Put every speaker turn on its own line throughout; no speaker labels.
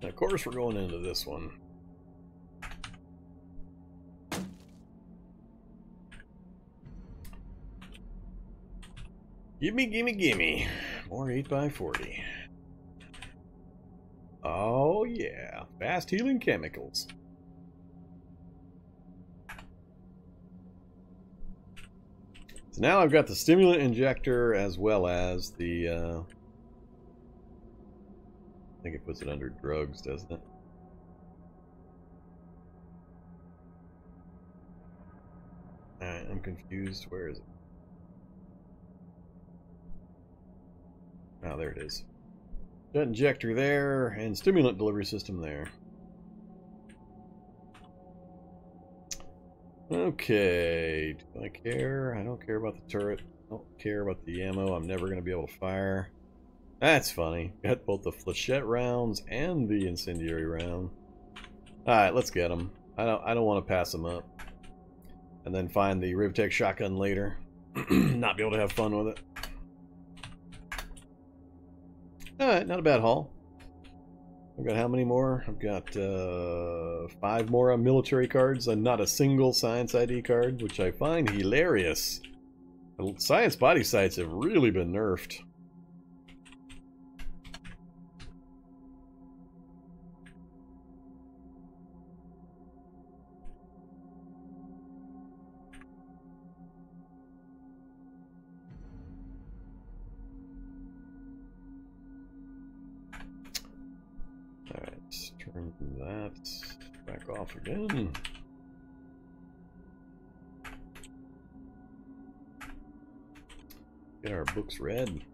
And of course we're going into this one. Gimme, gimme, gimme. More 8x40. Oh yeah, fast healing chemicals. So now I've got the stimulant injector as well as the I think it puts it under drugs, doesn't it? Alright, I'm confused. Where is it? Oh, there it is. Jet injector there, and stimulant delivery system there. Okay, do I care? I don't care about the turret. I don't care about the ammo. I'm never going to be able to fire. That's funny. Got both the flechette rounds and the incendiary round. Alright, let's get them. I don't want to pass them up. And then find the Rivtech shotgun later. Not be able to have fun with it. Alright, not a bad haul. I've got how many more? I've got 5 more military cards and not a single science ID card, which I find hilarious. The science body sites have really been nerfed. Alright, turn that back off again. Get our books read.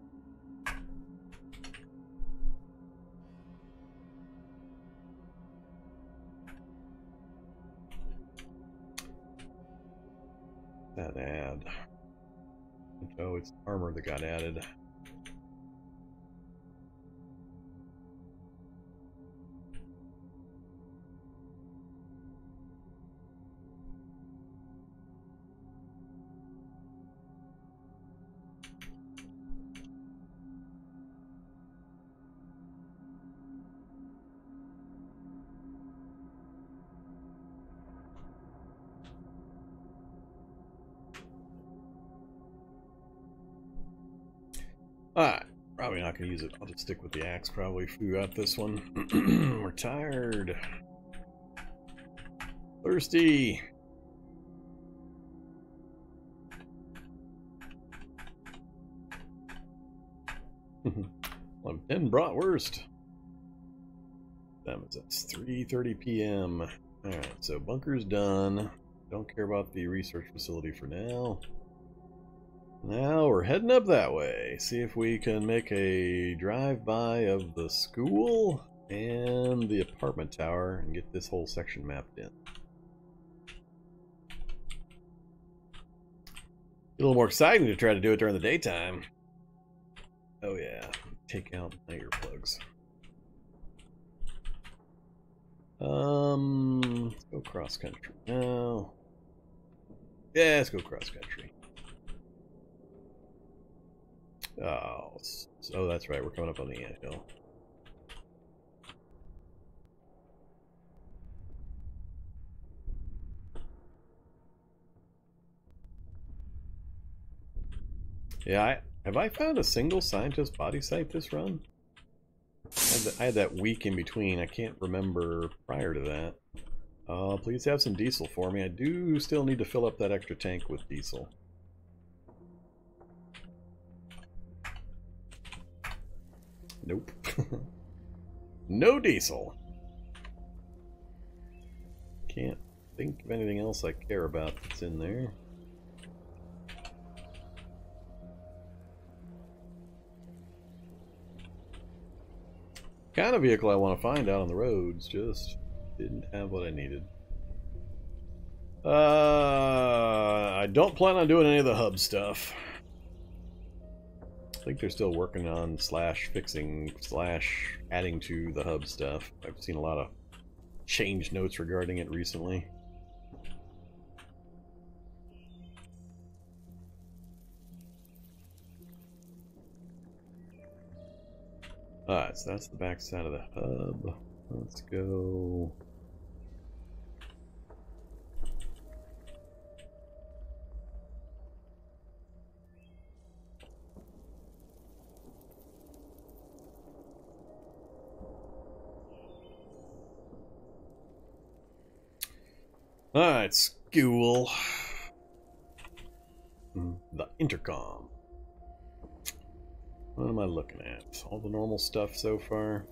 That add. Oh, it's armor that got added. Alright, probably not going to use it. I'll just stick with the axe probably if we got this one. We're tired. Thirsty. I'm 10 bratwurst. That means it's 3:30 p.m. Alright, so bunker's done. Don't care about the research facility for now. Now we're heading up that way. See if we can make a drive-by of the school and the apartment tower and get this whole section mapped in. A little more exciting to try to do it during the daytime. Oh yeah, take out my earplugs. Let's go cross country now. Yeah, let's go cross country. Oh, so that's right. We're coming up on the anthill. Yeah, have I found a single scientist body site this run? I had that week in between. I can't remember prior to that. Please have some diesel for me. I do still need to fill up that extra tank with diesel. Nope. No diesel. Can't think of anything else I care about that's in there. Kind of vehicle I want to find out on the roads, just didn't have what I needed. I don't plan on doing any of the hub stuff. I think they're still working on / fixing / adding to the hub stuff. I've seen a lot of change notes regarding it recently. Alright, so that's the back side of the hub. Let's go. Alright, school. The intercom. What am I looking at? All the normal stuff so far?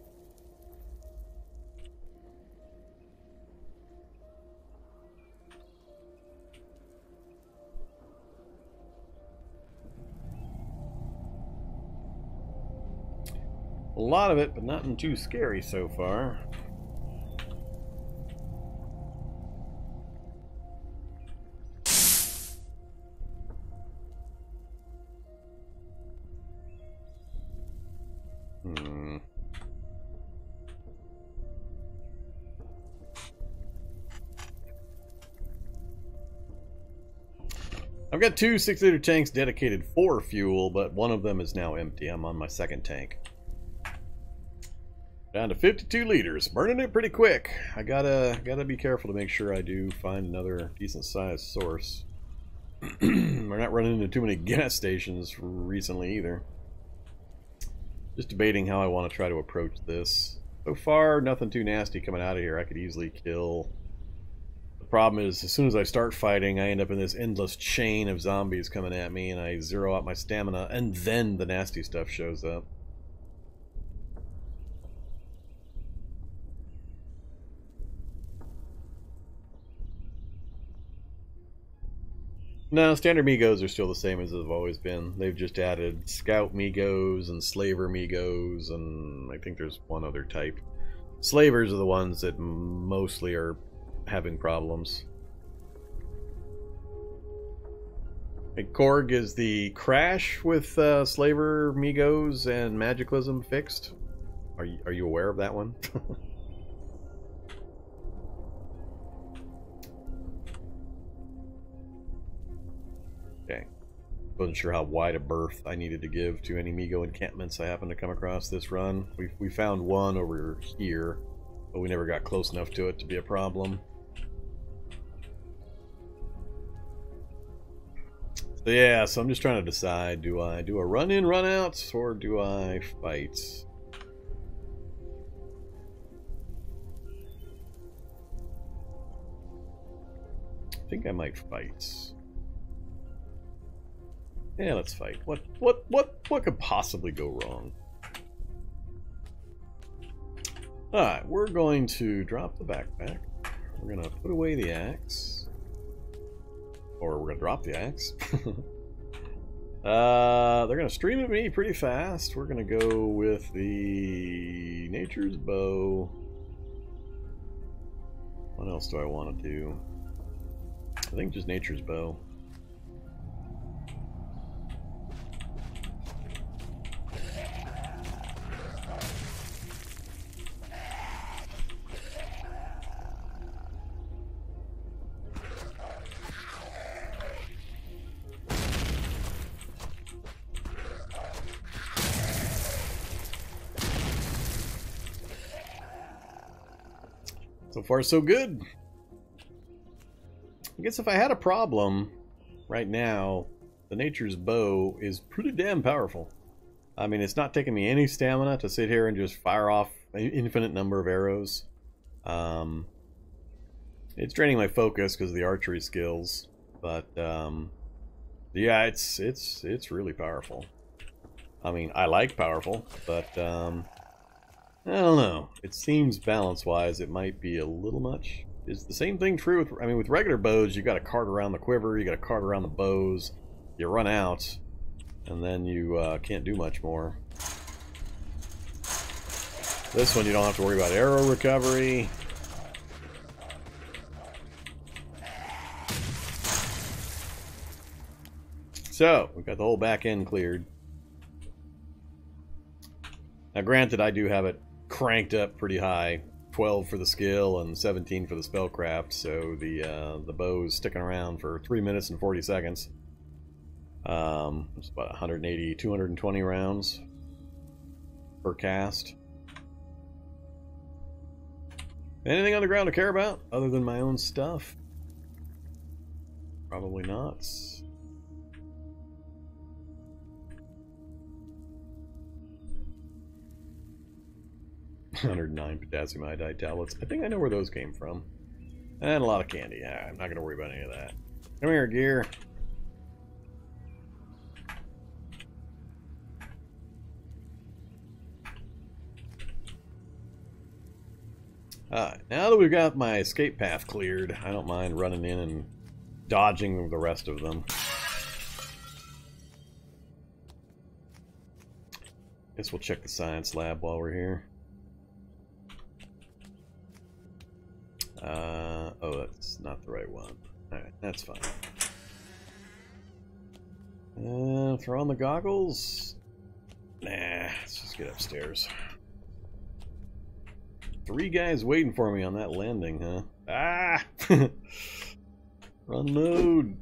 A lot of it, but nothing too scary so far. I've got 2 6-liter tanks dedicated for fuel, but one of them is now empty. I'm on my second tank. Down to 52 liters, burning it pretty quick. I gotta be careful to make sure I do find another decent sized source. We're not running into too many gas stations recently either. Just debating how I want to try to approach this. So far, nothing too nasty coming out of here. I could easily kill. The problem is, as soon as I start fighting, I end up in this endless chain of zombies coming at me, and I zero out my stamina, and then the nasty stuff shows up. No, standard Migos are still the same as they've always been. They've just added Scout Migos and Slaver Migos, and I think there's one other type. Slavers are the ones that mostly are having problems. Hey, Korg, is the crash with Slaver Migos and Magiclysm fixed? Are you aware of that one? Okay. Wasn't sure how wide a berth I needed to give to any Migo encampments I happened to come across this run. We found one over here, but we never got close enough to it to be a problem. So yeah, so I'm just trying to decide, do I do a run-in, run-out, or do I fight? I think I might fight. Yeah, let's fight. What could possibly go wrong? Alright, we're going to drop the backpack. We're going to put away the axe. Or we're going to drop the axe. They're going to stream at me pretty fast. We're going to go with the Nature's Bow. What else do I want to do? I think just Nature's Bow. So far, so good. I guess if I had a problem right now, the Nature's Bow is pretty damn powerful. I mean, it's not taking me any stamina to sit here and just fire off an infinite number of arrows. It's draining my focus because of the archery skills, but yeah, it's really powerful. I mean, I like powerful, but I don't know. It seems balance-wise it might be a little much. Is the same thing true with, I mean, with regular bows, you got to cart around the quiver, you got to cart around the bows, you run out, and then you can't do much more. This one you don't have to worry about arrow recovery. So, we've got the whole back end cleared. Now granted, I do have it cranked up pretty high. 12 for the skill and 17 for the spellcraft, so the bow's sticking around for 3 minutes and 40 seconds. It's about 180, 220 rounds per cast. Anything on the ground to care about other than my own stuff? Probably not. 109 potassium iodide tablets. I think I know where those came from. And a lot of candy. Yeah, I'm not going to worry about any of that. Come here, gear. Alright, now that we've got my escape path cleared, I don't mind running in and dodging the rest of them. Guess we'll check the science lab while we're here. Oh, that's not the right one. Alright, that's fine. Throw on the goggles? Nah, let's just get upstairs. 3 guys waiting for me on that landing, huh? Ah! Run mode!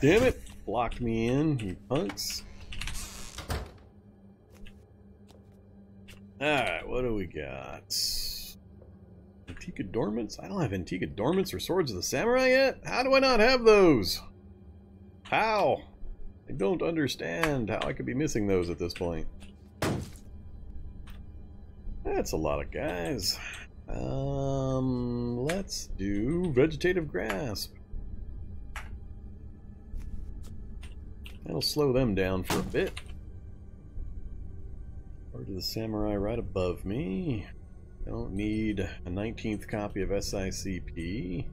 Damn it! Blocked me in, you punks. Alright, what do we got? Antique Adornments? I don't have Antique Adornments or Swords of the Samurai yet? How do I not have those? How? I don't understand how I could be missing those at this point. That's a lot of guys. Let's do Vegetative Grasp. That'll slow them down for a bit. Sword of the Samurai right above me. I don't need a 19th copy of SICP.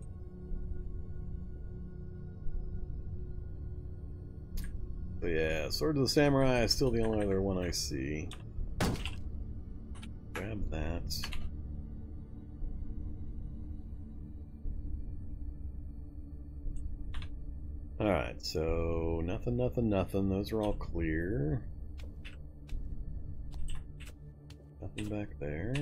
So yeah, Sword of the Samurai is still the only other one I see. Grab that. Alright, so nothing, nothing, nothing. Those are all clear. Nothing back there.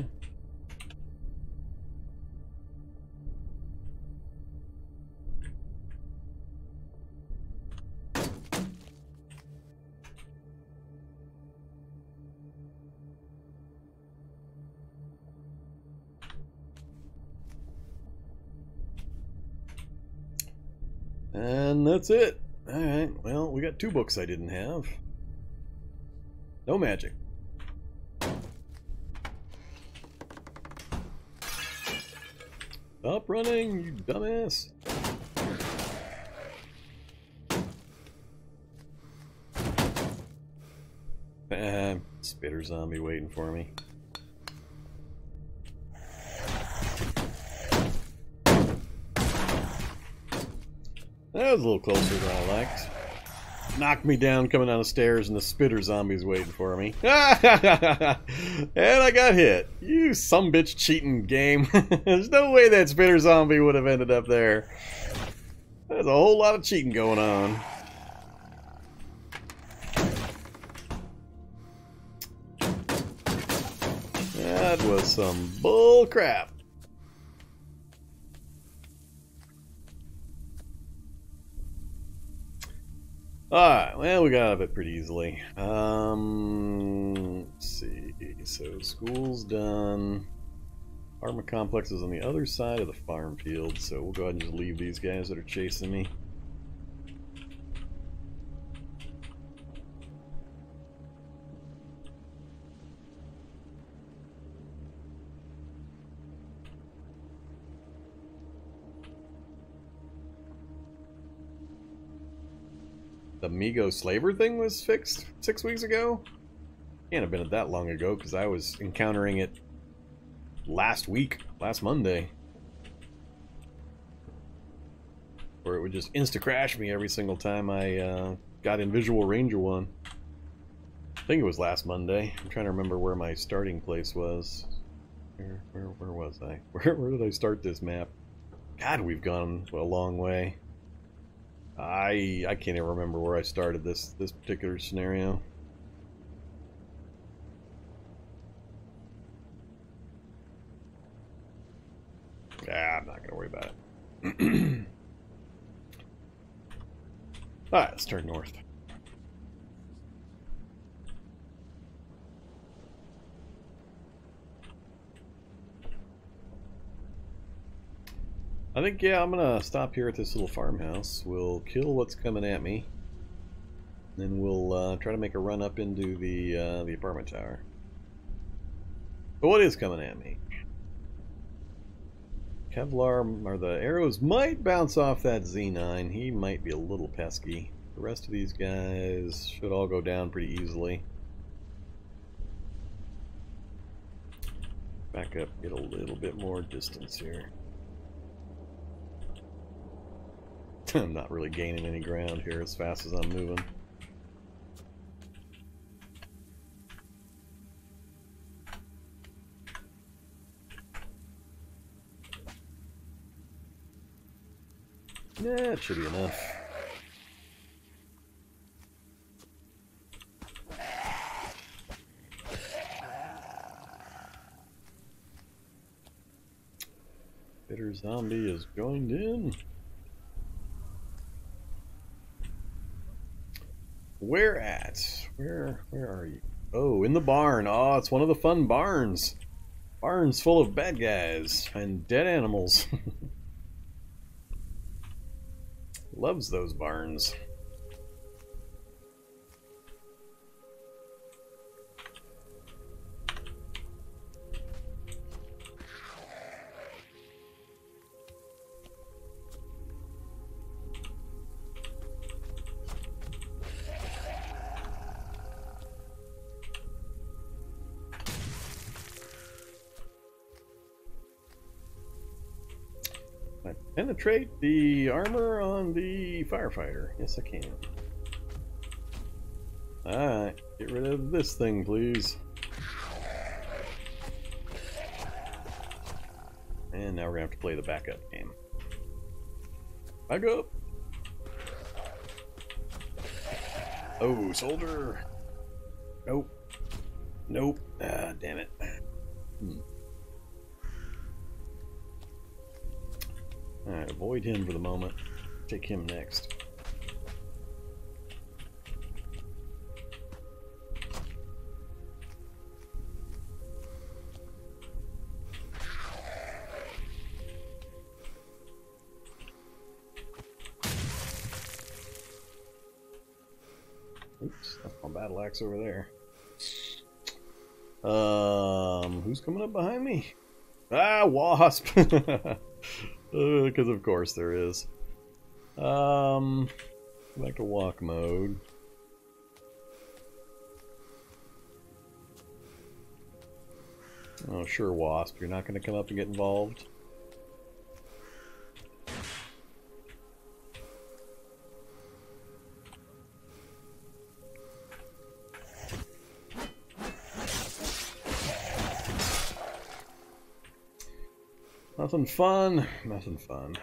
And that's it. Alright, well, we got 2 books I didn't have. No magic. Stop running, you dumbass. Spitter zombie waiting for me. That was a little closer than I liked. Knocked me down coming down the stairs and the spitter zombie's waiting for me. And I got hit. You sumbitch cheating game. There's no way that spitter zombie would have ended up there. There's a whole lot of cheating going on. That was some bull crap. Alright, well, we got out of it pretty easily. Let's see. So, school's done. Apartment complex is on the other side of the farm field, so we'll go ahead and just leave these guys that are chasing me. The Migo slaver thing was fixed 6 weeks ago? Can't have been that long ago because I was encountering it last Monday. Where it would just insta-crash me every single time I got in visual range of one. I think it was last Monday. I'm trying to remember where my starting place was. Where was I? Where did I start this map? God, we've gone a long way. I can't even remember where I started this particular scenario. Yeah, I'm not gonna worry about it. Alright, let's turn north. I think, yeah, I'm gonna stop here at this little farmhouse. We'll kill what's coming at me. Then we'll try to make a run up into the apartment tower. But what is coming at me? Kevlar, or the arrows might bounce off that Z9. He might be a little pesky. The rest of these guys should all go down pretty easily. Back up, get a little bit more distance here. I'm not really gaining any ground here as fast as I'm moving. Yeah, it should be enough. Bitter zombie is joined in. Where at? Where are you? Oh, in the barn. Oh, it's one of the fun barns. Barns full of bad guys and dead animals. Loves those barns. I penetrate the armor on the firefighter. Yes, I can. Alright, get rid of this thing, please. And now we're going to have to play the backup game. Back up! Oh, soldier! Nope. Nope. Ah, damn it. Alright, avoid him for the moment. Take him next. Oops, that's my battle axe over there. Who's coming up behind me? Ah, wasp! Because of course there is. Go back to walk mode. Oh, sure, wasp. You're not going to come up and get involved. Nothing fun. Nothing fun.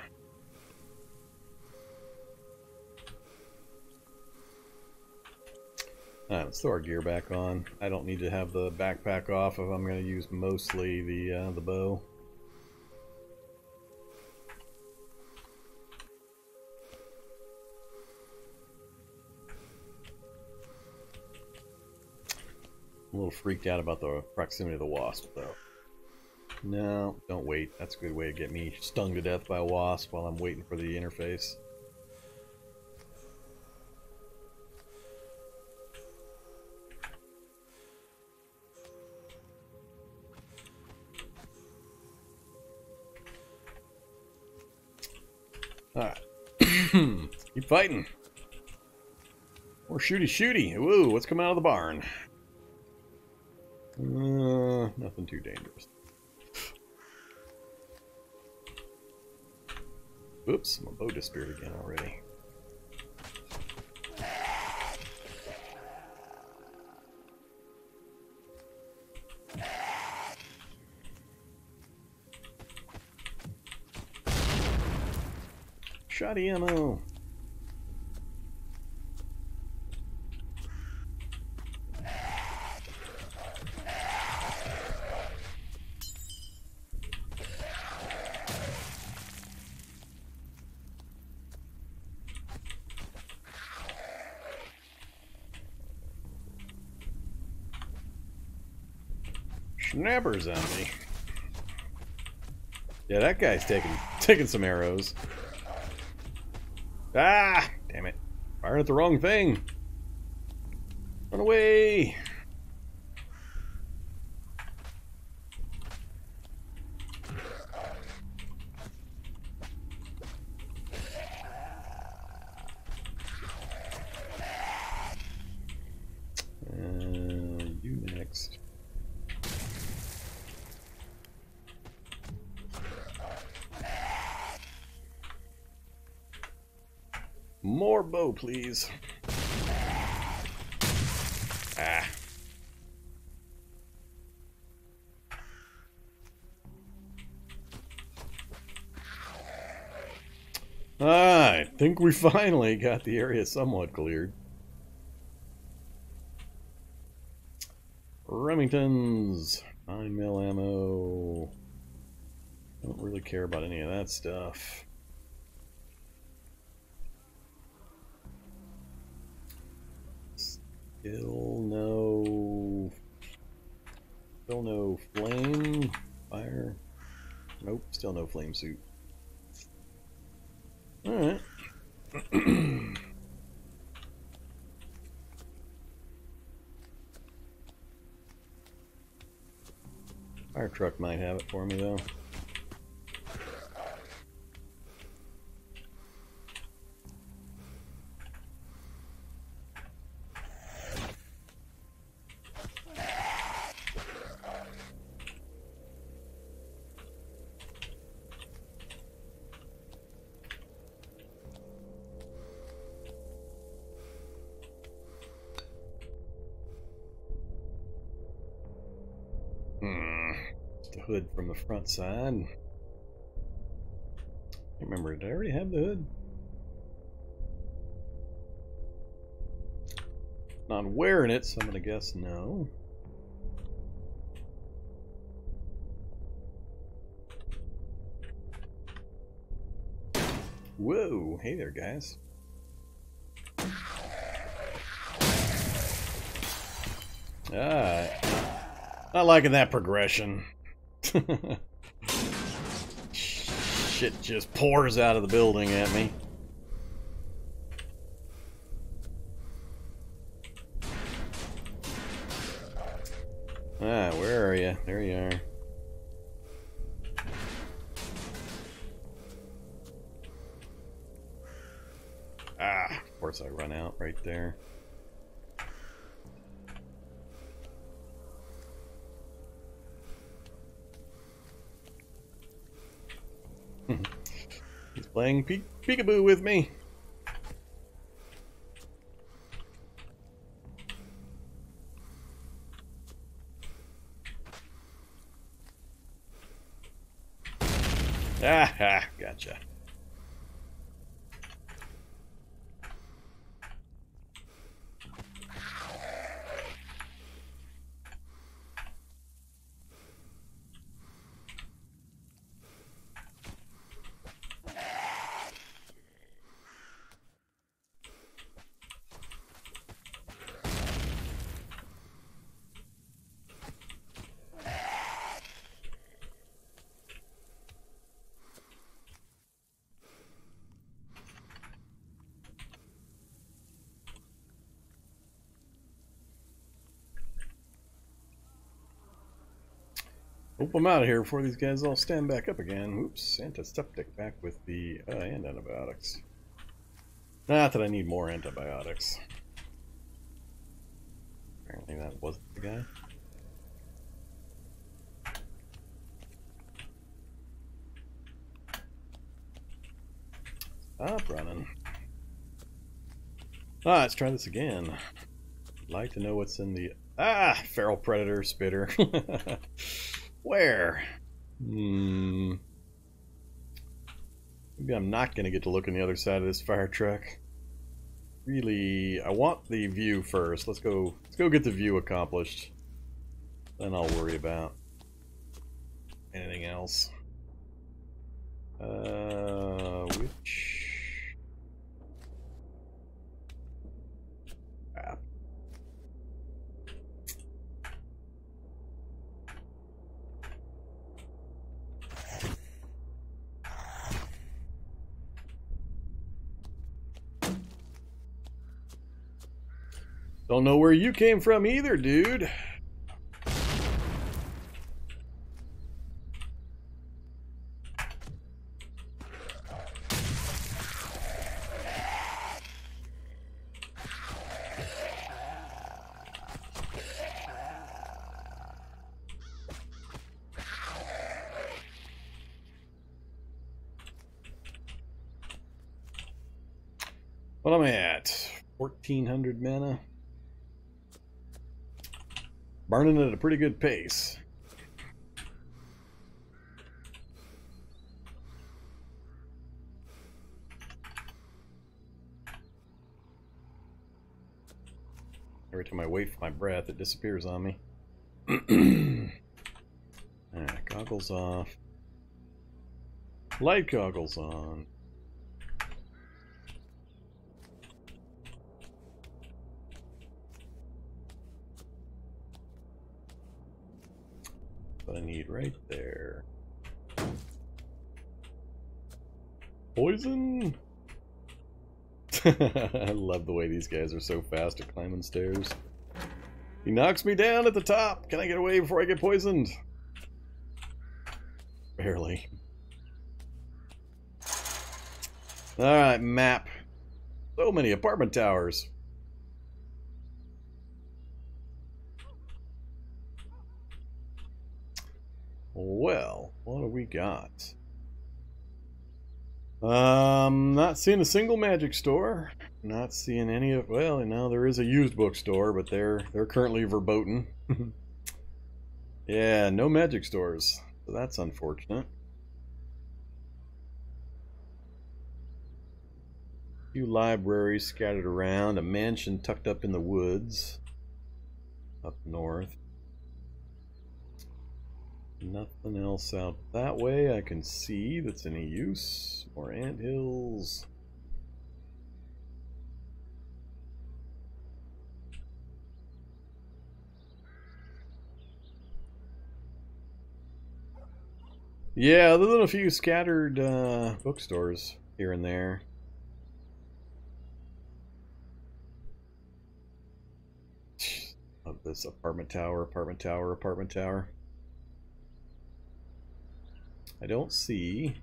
Alright, let's throw our gear back on. I don't need to have the backpack off if I'm going to use mostly the bow. I'm a little freaked out about the proximity of the wasp, though. No, don't wait. That's a good way to get me stung to death by a wasp while I'm waiting for the interface. Alright. Keep fighting. More shooty shooty. Woo, what's coming out of the barn? Nothing too dangerous. Oops, my bow disappeared again already. Shoddy ammo. Snapper zombie. Yeah, that guy's taking some arrows. Ah! Damn it. Firing at the wrong thing. Run away! You next. More bow, please. Ah. I think we finally got the area somewhat cleared. Remingtons, 9mm ammo. Don't really care about any of that stuff. Still no flame fire. Nope, still no flame suit. All right. Fire truck might have it for me though. The hood from the front side. Can't remember, did I already have the hood? Not wearing it, so I'm gonna guess no. Whoa, hey there guys. Not liking that progression. Shit just pours out of the building at me. Where are you? There you are. Of course I run out right there. He's playing peekaboo with me. Gotcha. Hope I'm out of here before these guys all stand back up again. Oops, antiseptic back with the and antibiotics. Not that I need more antibiotics. Apparently that wasn't the guy. Stop running. Let's try this again. I'd like to know what's in the feral predator spitter. Where? Maybe I'm not going to get to look on the other side of this fire truck. Really, I want the view first. Let's go get the view accomplished. Then I'll worry about anything else. Which app? Don't know where you came from either, dude. What am I at? 1400 mana. Burning at a pretty good pace. Every time I wait for my breath, it disappears on me. Goggles off. Light goggles on. What I need right there. Poison? I love the way these guys are so fast at climbing stairs. He knocks me down at the top. Can I get away before I get poisoned? Barely. Alright, map. So many apartment towers. Well, what do we got? Not seeing a single magic store. Not seeing any of, well, now there is a used bookstore, but they're currently verboten. Yeah, no magic stores. So that's unfortunate. A few libraries scattered around, a mansion tucked up in the woods up north. Nothing else out that way I can see that's any use. More anthills. Yeah, other than a few scattered bookstores here and there. Of this apartment tower, apartment tower, apartment tower. I don't see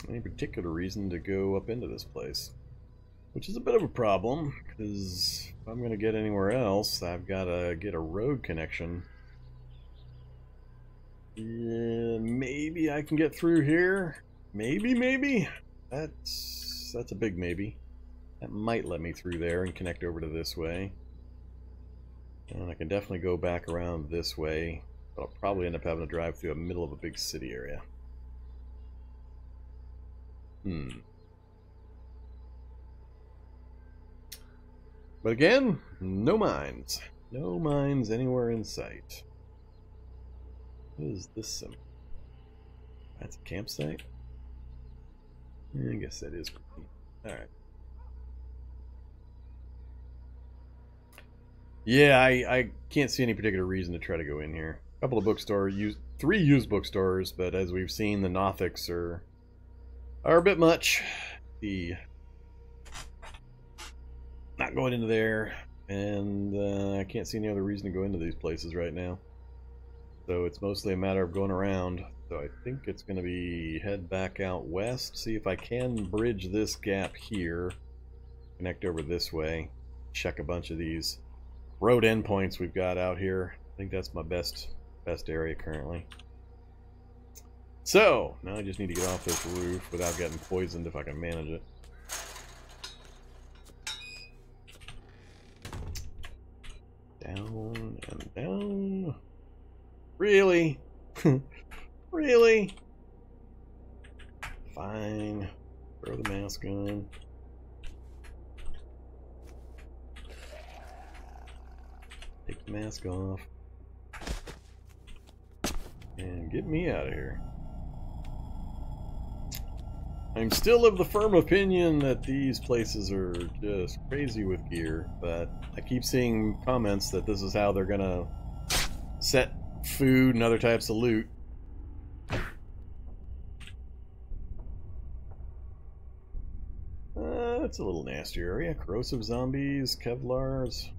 any particular reason to go up into this place, which is a bit of a problem because if I'm going to get anywhere else, I've got to get a road connection. Yeah, maybe I can get through here. Maybe. That's a big maybe. That might let me through there and connect over to this way. And I can definitely go back around this way, but I'll probably end up having to drive through the middle of a big city area. But again, no mines. No mines anywhere in sight. What is this symbol? That's a campsite? I guess that is creepy. Alright. Yeah, I can't see any particular reason to try to go in here. A couple of bookstores, three used bookstores, but as we've seen, the Nothics are a bit much. Not going into there, and I can't see any other reason to go into these places right now. So it's mostly a matter of going around. So I think it's going to be head back out west, see if I can bridge this gap here, connect over this way, check a bunch of these road endpoints we've got out here. I think that's my best area currently. So now I just need to get off this roof without getting poisoned if I can manage it. Down and down. Really? Really? Fine. Throw the mask on. Take the mask off. And get me out of here. I'm still of the firm opinion that these places are just crazy with gear, but I keep seeing comments that this is how they're gonna set food and other types of loot. that's a little nasty area. Corrosive zombies, Kevlars.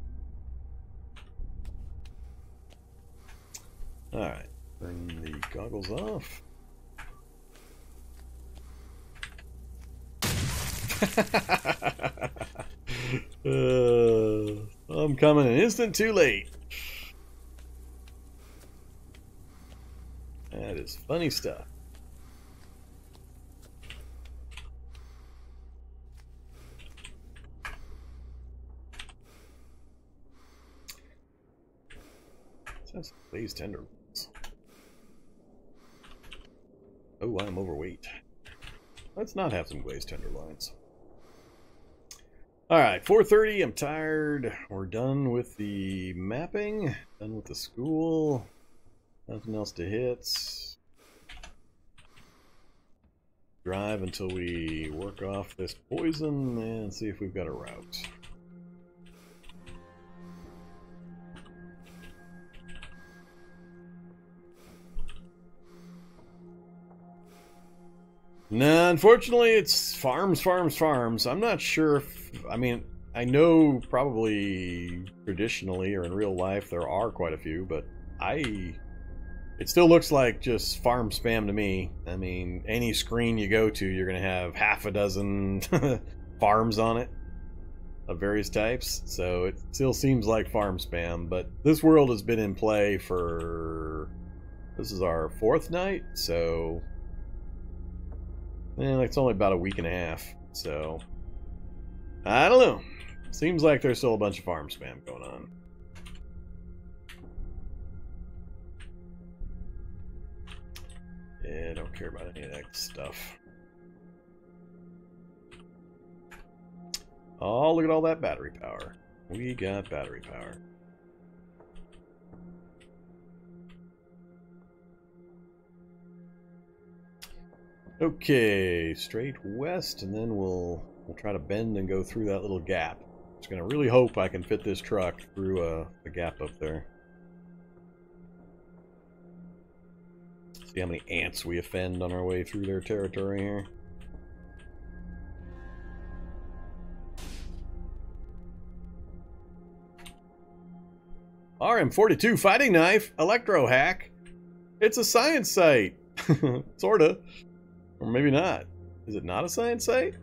Alright, turn the goggles off. I'm coming an instant too late. That is funny stuff. That's glazed tenderloins. Oh, I'm overweight. Let's not have some glazed tenderloins. Alright, 4:30, I'm tired. We're done with the mapping, done with the school. Nothing else to hit. Drive until we work off this poison and see if we've got a route. No, unfortunately, it's farms. I'm not sure if, I mean, I know probably traditionally or in real life there are quite a few, but it still looks like just farm spam to me. I mean, any screen you go to, you're going to have half a dozen farms on it of various types, so it still seems like farm spam, but this world has been in play for, this is our 4th night, so it's only about a week and a half, so I don't know. Seems like there's still a bunch of farm spam going on. Yeah, don't care about any of that stuff. Oh, look at all that battery power. We got battery power. Okay, straight west, and then we'll try to bend and go through that little gap. Just gonna really hope I can fit this truck through the gap up there. See how many ants we offend on our way through their territory here. RM42 fighting knife, electro hack. It's a science site. Sorta. Or maybe not. Is it not a science site?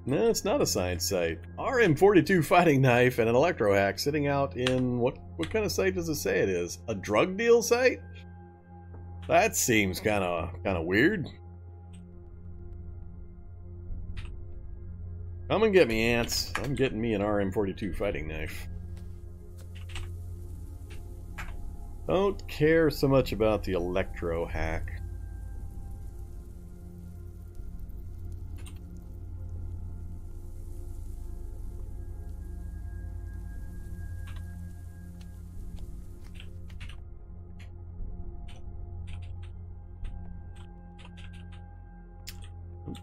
No, it's not a science site. RM42 fighting knife and an electro hack sitting out in what kind of site does it say it is? A drug deal site? That seems kind of weird. Come and get me, ants. I'm getting me an RM42 fighting knife. Don't care so much about the electro hack.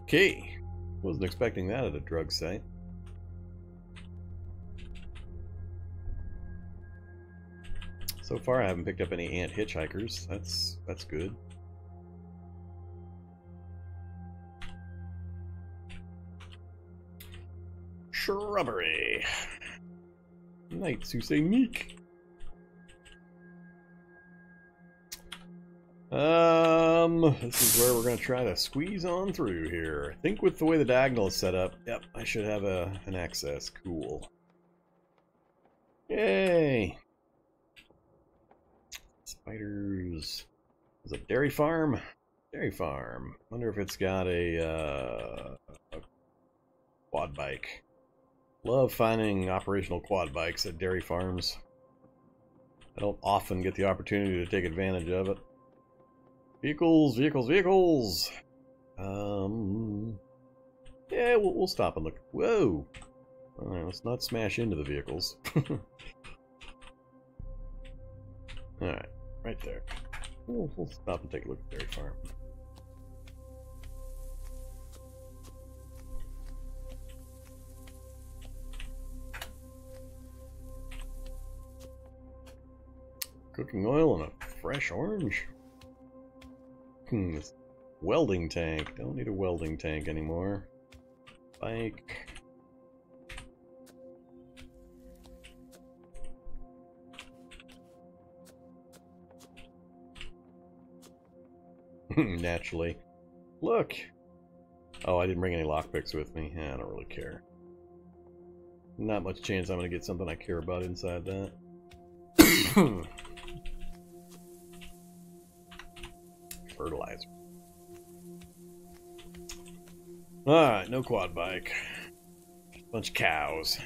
Okay, wasn't expecting that at a drug site. So far I haven't picked up any ant hitchhikers. That's good. Shrubbery. Knights who say meek. This is where we're going to try to squeeze on through here. I think with the way the diagonal is set up, yep, I should have an access. Cool. Yay! Spiders. Is it dairy farm? Dairy farm. Wonder if it's got a quad bike. Love finding operational quad bikes at dairy farms. I don't often get the opportunity to take advantage of it. Vehicles. Yeah, we'll stop and look. Whoa! Alright, let's not smash into the vehicles. Alright, right there. We'll stop and take a look at the dairy farm. Cooking oil and a fresh orange. Welding tank. Don't need a welding tank anymore. Bike. Naturally. Look! Oh, I didn't bring any lockpicks with me. I don't really care. Not much chance I'm going to get something I care about inside that. Fertilizer. Alright, no quad bike. Bunch of cows.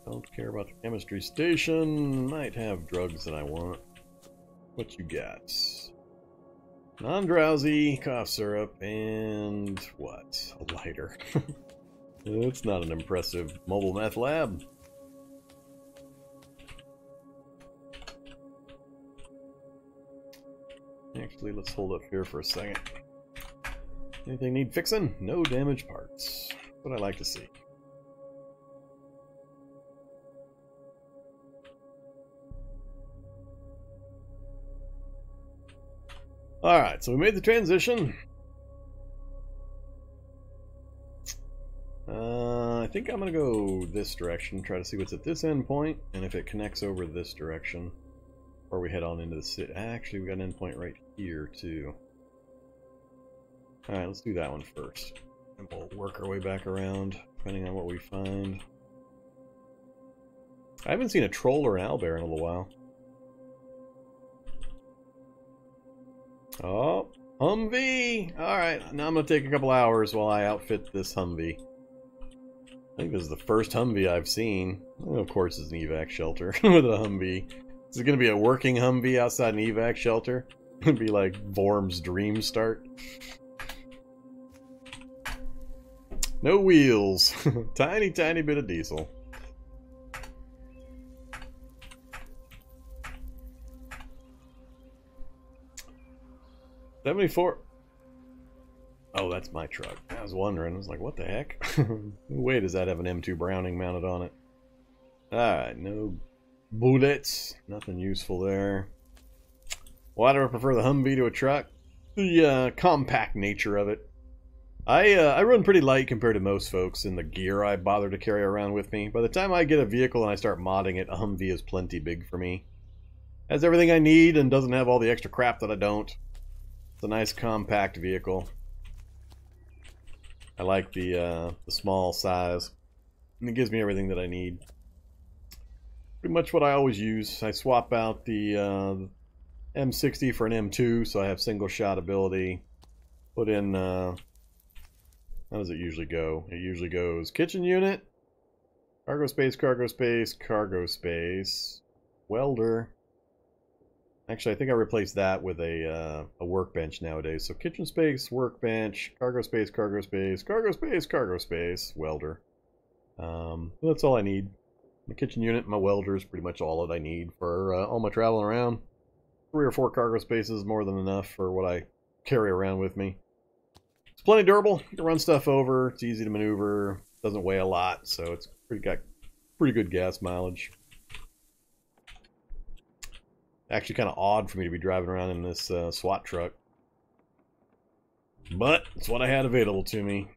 Don't care about the chemistry station. Might have drugs that I want. What you got? Non-drowsy, cough syrup, and what? A lighter. It's not an impressive mobile meth lab. Actually, let's hold up here for a second. Anything need fixing? No damaged parts. What I like to see. Alright, so we made the transition. I think I'm going to go this direction, try to see what's at this endpoint, and if it connects over this direction, or we head on into the city. Actually, we got an endpoint right here, too. Alright, let's do that one first. And we'll work our way back around, depending on what we find. I haven't seen a troll or an owlbear in a little while. Oh, Humvee! Alright, now I'm going to take a couple hours while I outfit this Humvee. I think this is the first Humvee I've seen. Well, of course it's an evac shelter with a Humvee. Is it going to be a working Humvee outside an evac shelter? It'd be like Vorm's dream start. No wheels. Tiny, tiny bit of diesel. $74. Oh, that's my truck. I was wondering. I was like, what the heck? Wait, does that have an M2 Browning mounted on it? Alright, no bullets. Nothing useful there. Why do I prefer the Humvee to a truck? The compact nature of it. I run pretty light compared to most folks in the gear I bother to carry around with me. By the time I get a vehicle and I start modding it, a Humvee is plenty big for me. Has everything I need and doesn't have all the extra crap that I don't. It's a nice compact vehicle. I like the small size. And it gives me everything that I need. Pretty much what I always use. I swap out the M60 for an M2 so I have single shot ability. Put in, how does it usually go? It usually goes kitchen unit, cargo space, cargo space, cargo space, welder. Actually, I think I replaced that with a workbench nowadays. So kitchen space, workbench, cargo space, cargo space, cargo space, cargo space, welder. That's all I need. The kitchen unit, my welder is pretty much all that I need for all my traveling around. 3 or 4 cargo spaces is more than enough for what I carry around with me. It's plenty durable. You can run stuff over. It's easy to maneuver. Doesn't weigh a lot, so it's got pretty good gas mileage. Actually kind of odd for me to be driving around in this SWAT truck. But it's what I had available to me.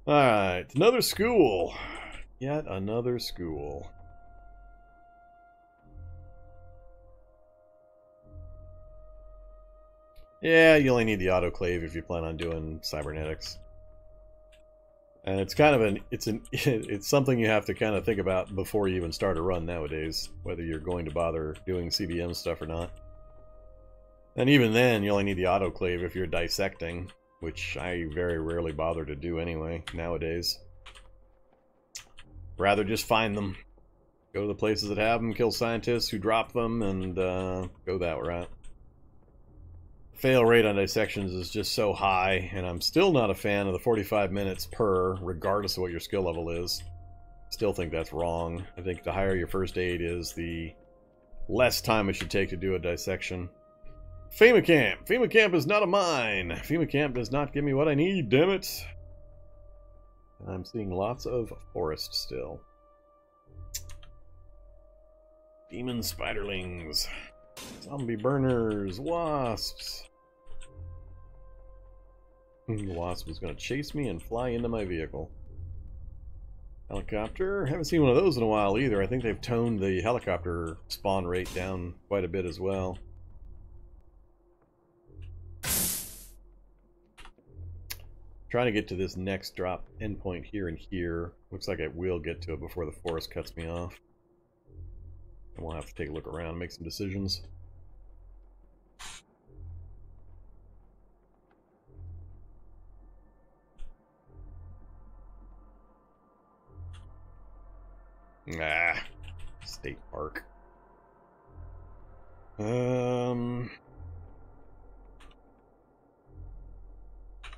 Alright, another school. Yet another school. Yeah, you only need the autoclave if you plan on doing cybernetics. And it's kind of it's something you have to kind of think about before you even start a run nowadays, whether you're going to bother doing CBM stuff or not. And even then, you only need the autoclave if you're dissecting, which I very rarely bother to do anyway nowadays. Rather just find them, go to the places that have them, kill scientists who drop them, and go that route. Fail rate on dissections is just so high, and I'm still not a fan of the 45 minutes per, regardless of what your skill level is. Still think that's wrong. I think the higher your first aid is, the less time it should take to do a dissection. FEMA camp! FEMA camp is not a mine! FEMA camp does not give me what I need, damn it! I'm seeing lots of forest still. Demon spiderlings. Zombie burners. Wasps. The wasp was going to chase me and fly into my vehicle. Helicopter. Haven't seen one of those in a while either. I think they've toned the helicopter spawn rate down quite a bit as well. Trying to get to this next drop endpoint here and here. Looks like I will get to it before the forest cuts me off. And we'll have to take a look around and make some decisions. Ah, state park.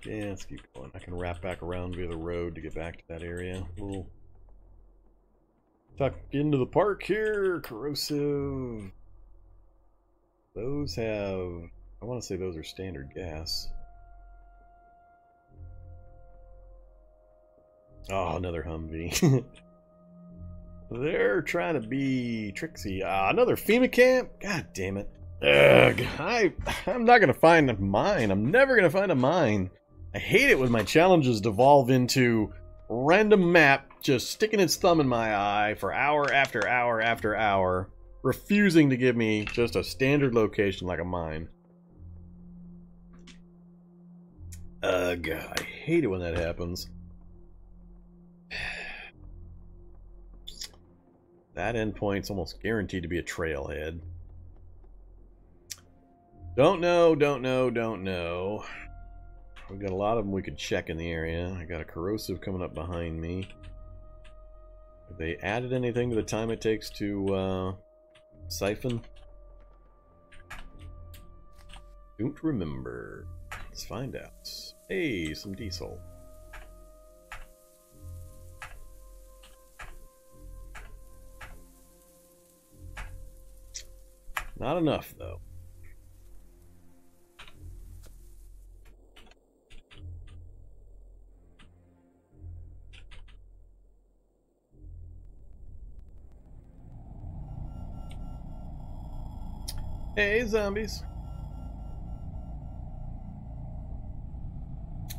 Yeah, let's keep going. I can wrap back around via the road to get back to that area. We'll tuck into the park here. Corrosive. Those have... I want to say those are standard gas. Oh, another Humvee. They're trying to be tricksy. Another FEMA camp? God damn it. Ugh, I'm not going to find a mine. I'm never going to find a mine. I hate it when my challenges devolve into random map just sticking its thumb in my eye for hour after hour after hour, refusing to give me just a standard location like a mine. Ugh, I hate it when that happens. That endpoint's almost guaranteed to be a trailhead. Don't know, don't know, don't know. We've got a lot of them we could check in the area. I got a corrosive coming up behind me. Have they added anything to the time it takes to siphon? Don't remember. Let's find out. Hey, some diesel. Not enough, though. Hey, zombies.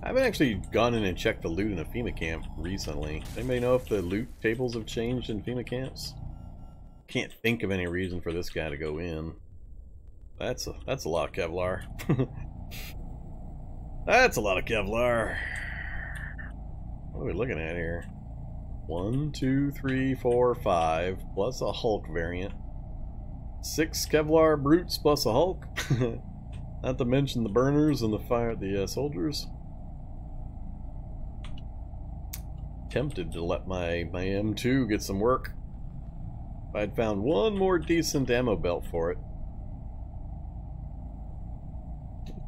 I haven't actually gone in and checked the loot in a FEMA camp recently. Anybody know if the loot tables have changed in FEMA camps? Can't think of any reason for this guy to go in. That's a lot of Kevlar. That's a lot of Kevlar. What are we looking at here? 1, 2, 3, 4, 5 plus a Hulk variant. 6 Kevlar brutes plus a Hulk. Not to mention the burners and the soldiers. Tempted to let my M2 get some work. If I'd found one more decent ammo belt for it.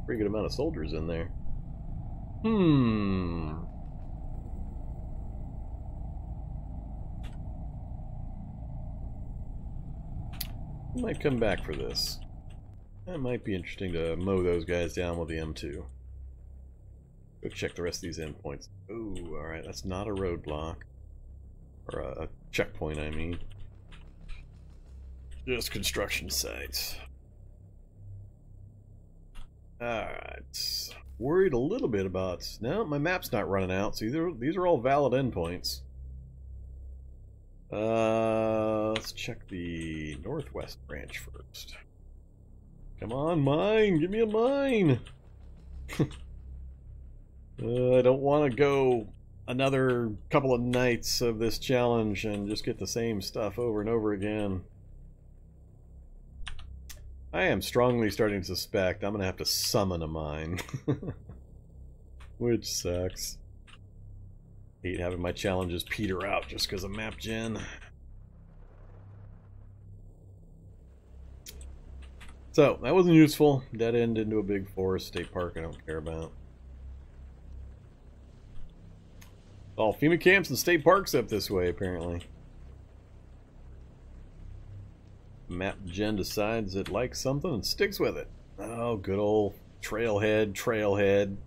Pretty good amount of soldiers in there. I might come back for this. That might be interesting to mow those guys down with the M2. Go check the rest of these endpoints. Ooh, alright, that's not a roadblock. Or a checkpoint, I mean. Just construction sites. Alright. Worried a little bit about... No, my map's not running out, so these are all valid endpoints. Let's check the northwest branch first. Come on, mine! Give me a mine! I don't want to go another couple of nights of this challenge and just get the same stuff over and over again. I am strongly starting to suspect I'm going to have to summon a mine. Which sucks. Hate having my challenges peter out just because of map gen. So, that wasn't useful. Dead end into a big forest state park I don't care about. All FEMA camps and state parks up this way, apparently. Map gen decides it likes something and sticks with it. Oh, good old trailhead.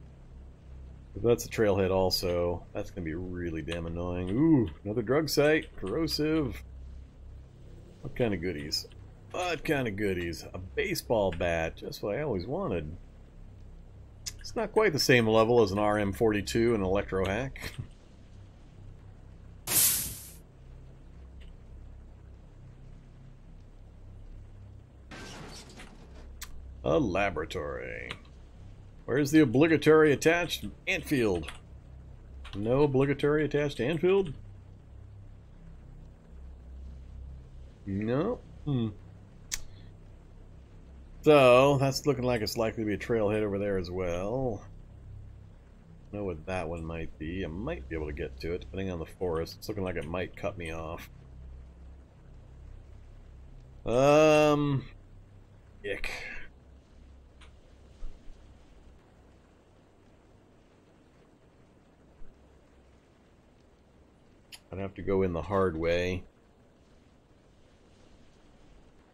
If that's a trailhead also, that's going to be really damn annoying. Ooh, another drug site. Corrosive. What kind of goodies? What kind of goodies? A baseball bat. Just what I always wanted. It's not quite the same level as an RM42 and an electro hack. A laboratory. Where's the obligatory attached antfield? No obligatory attached antfield? No. So, that's looking like it's likely to be a trailhead over there as well. Know what that one might be. I might be able to get to it, depending on the forest. It's looking like it might cut me off. Ick. I'd have to go in the hard way.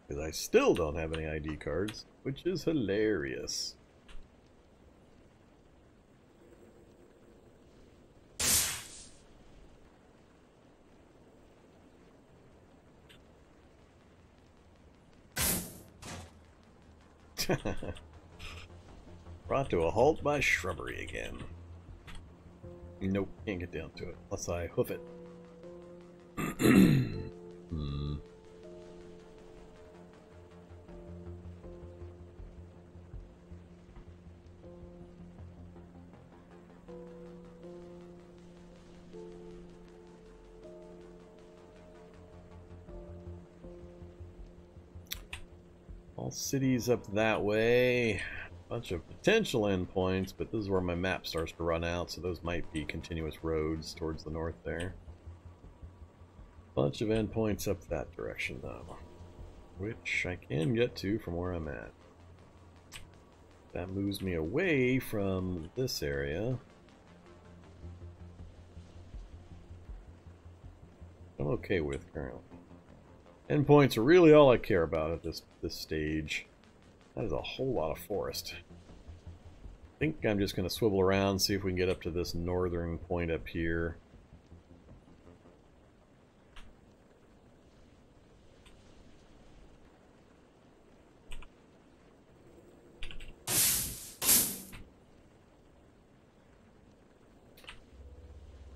Because I still don't have any ID cards, which is hilarious. Brought to a halt by shrubbery again. Nope, can't get down to it unless I hoof it. All cities up that way. Bunch of potential endpoints, but this is where my map starts to run out, so those might be continuous roads towards the north there. Bunch of endpoints up that direction though, which I can get to from where I'm at. That moves me away from this area. I'm okay with currently. Endpoints are really all I care about at this stage. That is a whole lot of forest. I think I'm just going to swivel around, see if we can get up to this northern point up here.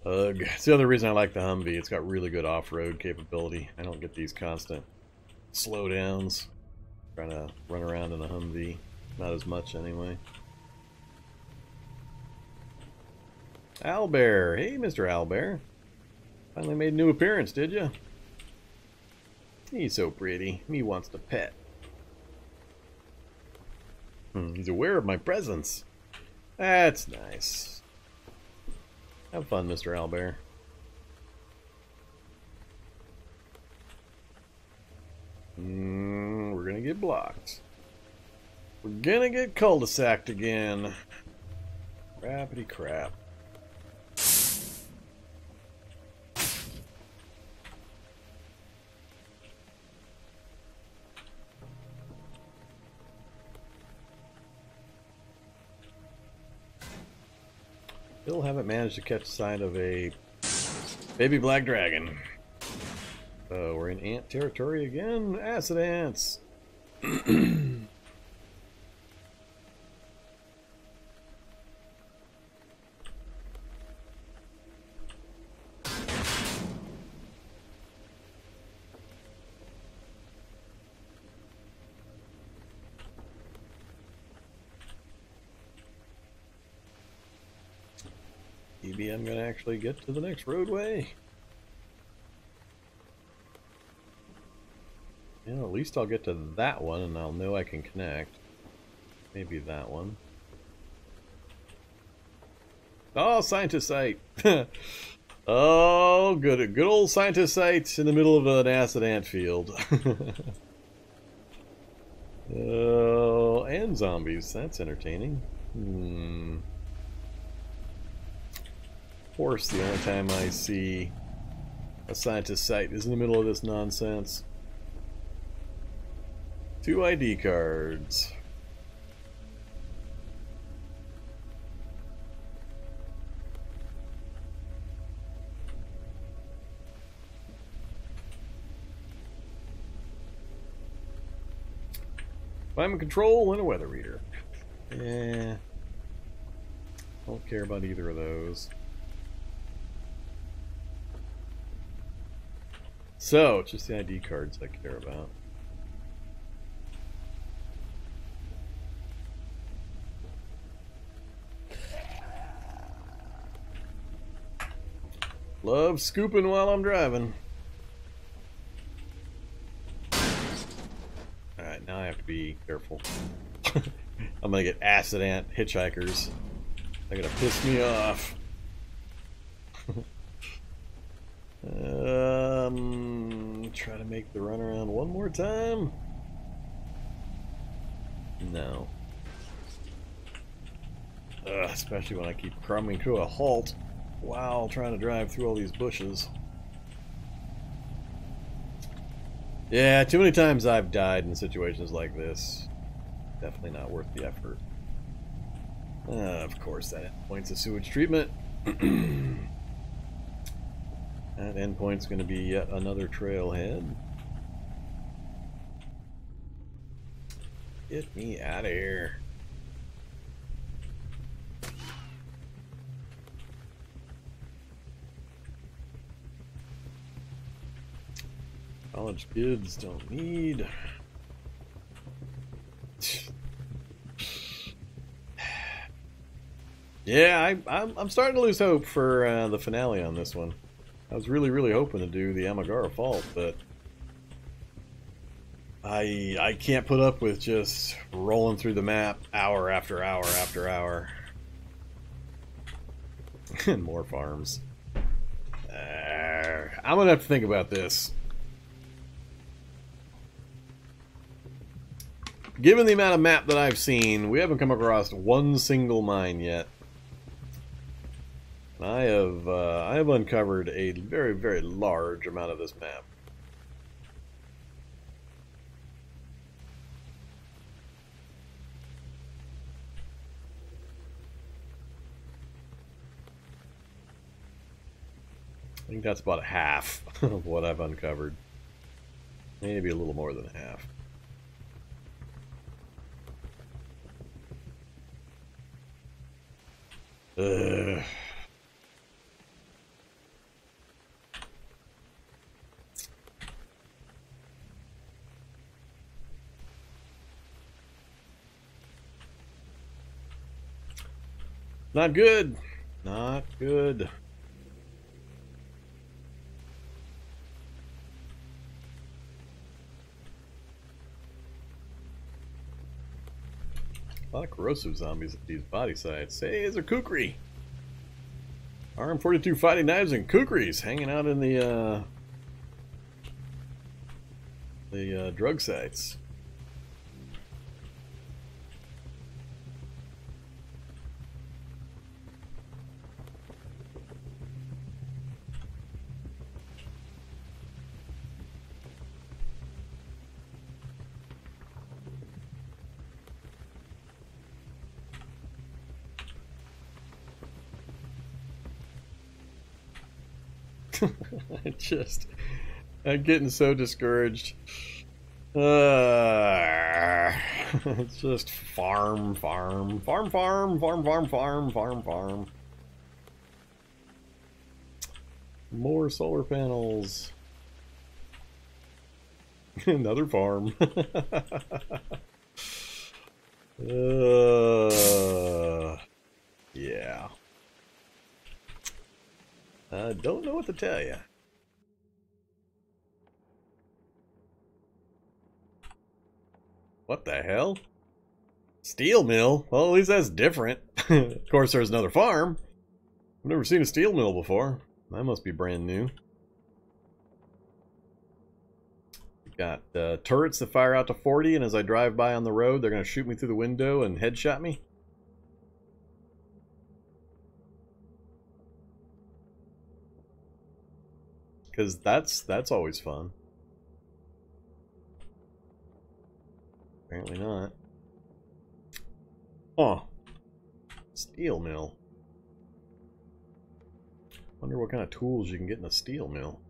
Ugh. It's the other reason I like the Humvee. It's got really good off-road capability. I don't get these constant slowdowns trying to run around in a Humvee. Not as much anyway. Owlbear. Hey, Mr. Owlbear. Finally made a new appearance, did you? He's so pretty. Me wants to pet. He's aware of my presence. That's nice. Have fun, Mr. Owlbear. We're gonna get blocked. We're gonna get cul-de-saced again. Crappity crap. Still haven't managed to catch sight of a baby black dragon. Oh, we're in ant territory again? Acid ants! Maybe I'm gonna actually get to the next roadway. Yeah, at least I'll get to that one and I'll know I can connect. Maybe that one. Oh, scientist site! Oh, good old scientist site in the middle of an acid ant field. Oh, and zombies. That's entertaining. Of course, the only time I see a scientist site is in the middle of this nonsense. 2 ID cards. Climate control and a weather reader. Yeah. Don't care about either of those. So, it's just the ID cards I care about. Love scooping while I'm driving. Alright, now I have to be careful. I'm gonna get acid ant hitchhikers. They're gonna piss me off. Try to make the runaround one more time. No. Especially when I keep coming to a halt while trying to drive through all these bushes. Yeah, too many times I've died in situations like this. Definitely not worth the effort. Of course, that endpoint's a sewage treatment. That endpoint's going to be yet another trailhead. Get me out of here. College kids don't need. Yeah, I'm starting to lose hope for the finale on this one. I was really hoping to do the Amigara Fault, but I can't put up with just rolling through the map hour after hour after hour. And more farms. I'm gonna have to think about this. Given the amount of map that I've seen, we haven't come across one single mine yet. I have uncovered a very large amount of this map. I think that's about half of what I've uncovered. Maybe a little more than half. Ugh. Not good. Not good. A lot of corrosive zombies at these body sites. Hey, is there kukri? RM42 fighting knives and kukris hanging out in the drug sites. I'm getting so discouraged. It's just farm. More solar panels. Another farm. Yeah. I don't know what to tell you. What the hell? Steel mill? Well, at least that's different. Of course, there's another farm. I've never seen a steel mill before. That must be brand new. We got turrets that fire out to 40, and as I drive by on the road, they're going to shoot me through the window and headshot me. Because that's always fun. Apparently not. Oh, steel mill. Wonder what kind of tools you can get in a steel mill.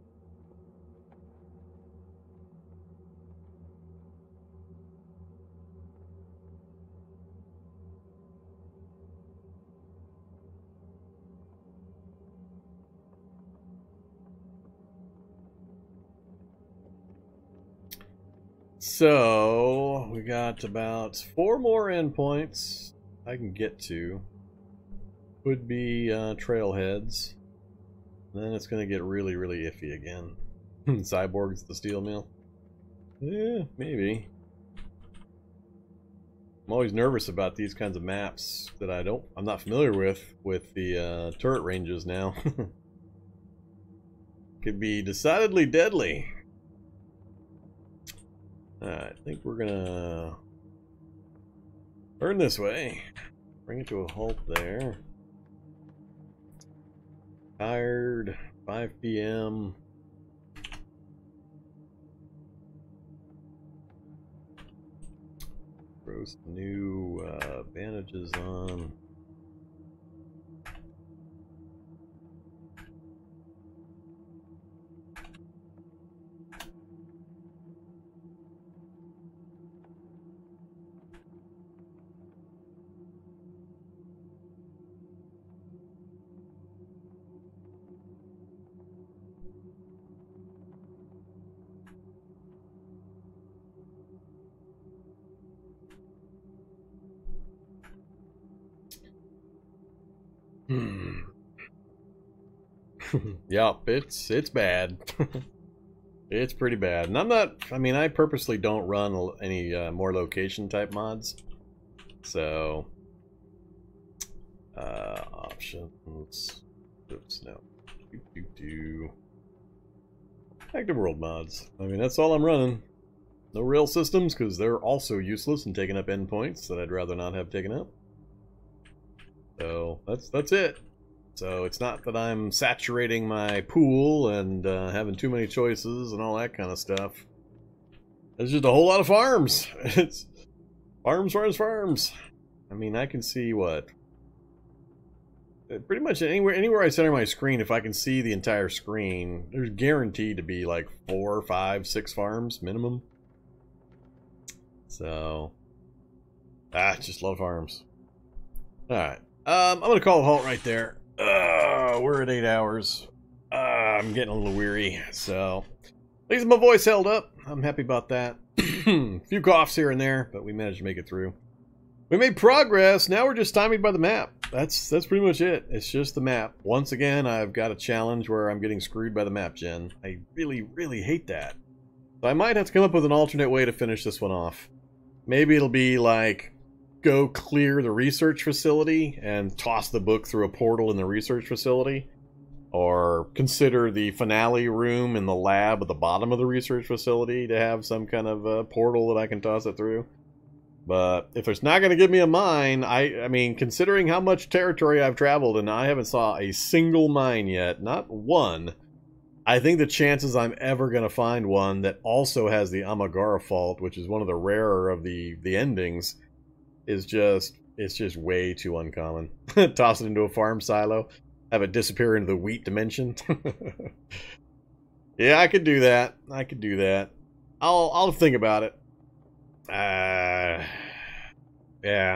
So, we got about 4 more endpoints I can get to. Could be trailheads. then it's going to get really, really iffy again. Cyborg's the steel mill? Yeah, maybe. I'm always nervous about these kinds of maps that I'm not familiar with the turret ranges now. Could be decidedly deadly. I think we're gonna turn this way. Bring it to a halt there. Tired, 5 p.m. Throw some new bandages on. Yup, it's bad. It's pretty bad. And I purposely don't run any more location type mods. So, options. Oops, no. Active world mods. I mean, that's all I'm running. No rail systems, because they're also useless and taking up endpoints that I'd rather not have taken up. So, that's it. So it's not that I'm saturating my pool and having too many choices and all that kind of stuff. There's just a whole lot of farms. It's farms, farms, farms. I mean, I can see what? Pretty much anywhere I center my screen, if I can see the entire screen, there's guaranteed to be like 4, 5, 6 farms minimum. So, just love farms. Alright. I'm going to call a halt right there. We're at 8 hours. I'm getting a little weary, so at least my voice held up. I'm happy about that. A few coughs here and there, but we managed to make it through. We made progress. Now we're just stymied by the map. That's pretty much it. It's just the map. Once again, I've got a challenge where I'm getting screwed by the map gen. I really, really hate that. So I might have to come up with an alternate way to finish this one off. Maybe it'll be like, go clear the research facility and toss the book through a portal in the research facility, or consider the finale room in the lab at the bottom of the research facility to have some kind of portal that I can toss it through. But if it's not going to give me a mine, I mean, considering how much territory I've traveled and I haven't saw a single mine yet, not one, I think the chances I'm ever going to find one that also has the Amigara Fault, which is one of the rarer of the endings, it's just way too uncommon. Toss it into a farm silo, have it disappear into the wheat dimension. Yeah, I could do that. I could do that. I'll think about it. Yeah,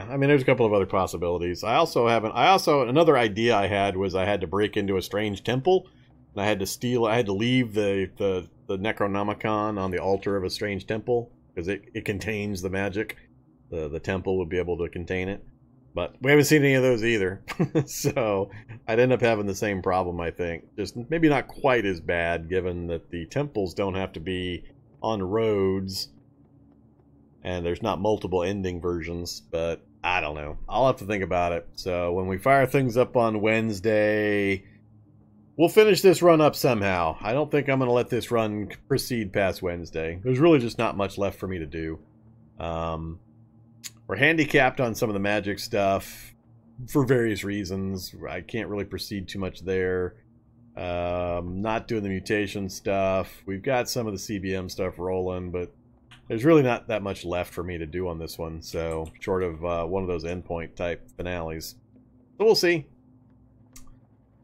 I mean, there's a couple of other possibilities. Another idea I had was I had to break into a strange temple, and I had to leave the Necronomicon on the altar of a strange temple, because it contains the magic. The temple would be able to contain it. But we haven't seen any of those either. So I'd end up having the same problem, I think. Just maybe not quite as bad, given that the temples don't have to be on roads. And there's not multiple ending versions. But I don't know. I'll have to think about it. So when we fire things up on Wednesday, we'll finish this run up somehow. I don't think I'm going to let this run proceed past Wednesday. There's really just not much left for me to do. We're handicapped on some of the magic stuff for various reasons. I can't really proceed too much there. Not doing the mutation stuff. We've got some of the CBM stuff rolling, but there's really not that much left for me to do on this one. So, short of one of those endpoint type finales. So we'll see.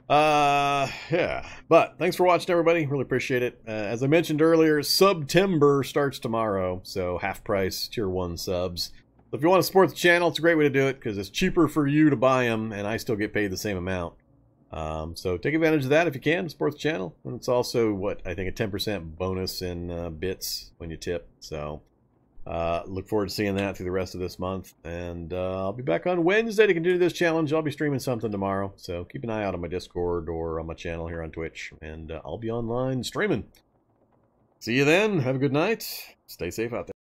Yeah. But thanks for watching, everybody. Really appreciate it. As I mentioned earlier, September starts tomorrow. So half price tier 1 subs. So if you want to support the channel, it's a great way to do it because it's cheaper for you to buy them and I still get paid the same amount. So take advantage of that if you can, support the channel. And it's also, what, I think a 10% bonus in bits when you tip. So Look forward to seeing that through the rest of this month. And I'll be back on Wednesday to continue this challenge. I'll be streaming something tomorrow. So keep an eye out on my Discord or on my channel here on Twitch. And I'll be online streaming. See you then. Have a good night. Stay safe out there.